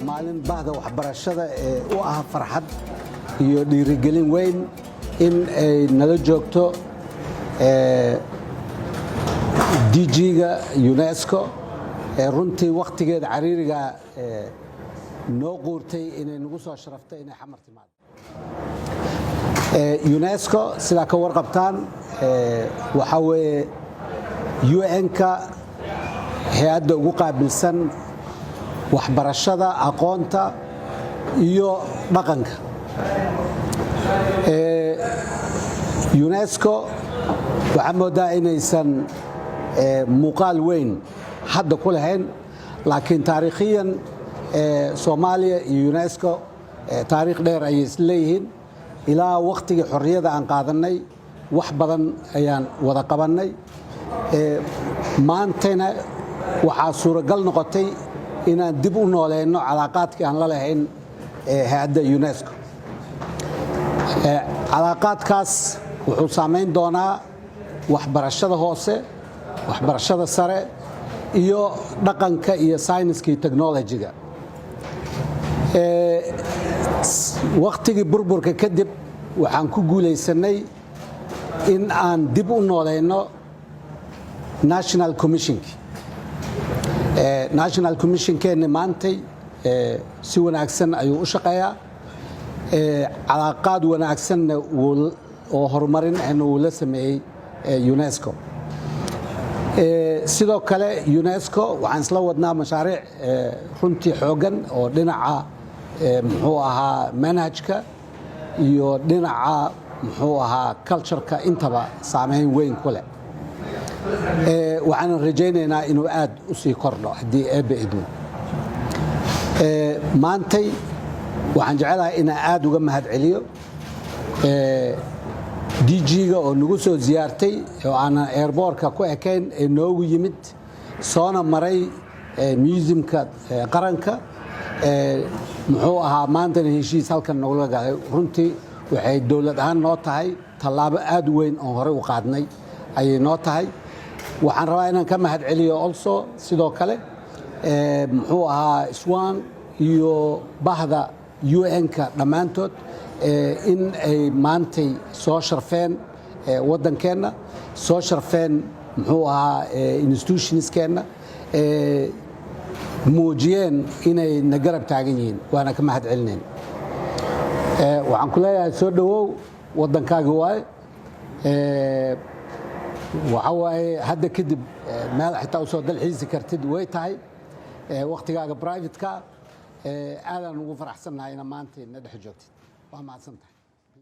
maalin bahda waxbarashada ee u ah farxad iyo dhiirigelin weyn in ay nala joogto DG-ga UNESCO ee runtii waqtigeeda cariiriga noo quurtay inay nagu soo sharaftay inay xamar timaado. UNESCO sidaa ka warqabtaan waxaa weeye UN-ka hay-adda ugu qaabilsan waxbarashada, aqoonta iyo dhaqanka. UNESCO waxaa moodaa inaysan muuqaal weyn hadda ku lahayn, laakiin taariikhiyan Soomaaliya iyo UNESCO taariikh dheer ayay isleeyihiin. ilaa waqtigii xorriyada aan qaadanay wax badan ayaan wada qabannay. maantana waxaa suuragal noqotay inaan dib u nooleyno calaaqaadkii aan la lahayn hay-adda UNESCO. calaaqaadkaas wuxuu saamayn doonaa waxbarashada hoose, waxbarashada sare iyo dhaqanka iyo sayniska iyo technology-ga. waqtigii burburka kadib waxaan ku guulaysanay in aan dib u nooleyno National Commission-ki. National Commission-keenni maantay si wanaagsan ayuu u shaqeeyaa. calaaqaad wanaagsanna oo horumarin ahna uu la sameeyey UNESCO. sidoo kale UNESCO waxaan isla wadnaa mashaariic runtii xooggan oo dhinaca muxuu ahaa manhajka iyo dhinaca muxuu ahaa culture-ka intaba saameyn weyn ku leh. waxaan rajaynaynaa inuu aad u sii kordho haddii eebbe idmo. maantay waxaan jecelahay inaan aad uga mahadceliyo DG-ga oo nagu soo ziyaartay oo aanan airbortka ku ekayn ee noogu yimid soona maray museumka qaranka. muxuu ahaa maantana heshiis halkan nogula galay. runtii waxay dowlad ahaan noo tahay tallaabo aad u weyn oo hore u qaadnay ayay noo tahay. waxaan rabaa inaan ka mahadceliyo also sidoo kale muxuu ahaa Swan iyo bahda UN-ka dhammaantood in ay maantay soo sharfeen waddankeenna, soo sharfeen muxuu ahaa institutionskeenna, muujiyeen inay na garab taagan yihiin. waana ka mahad celinayn. waxaan ku leeyahay soo dhowow, waddankaagi waaye. waxa waaye hadda kadib meel xitaa u soo dalxiisi kartid way tahay waqtigaaga private-ka. aadaan ugu faraxsannahay ina maanta na dhex joogtid. waa mahadsantahay.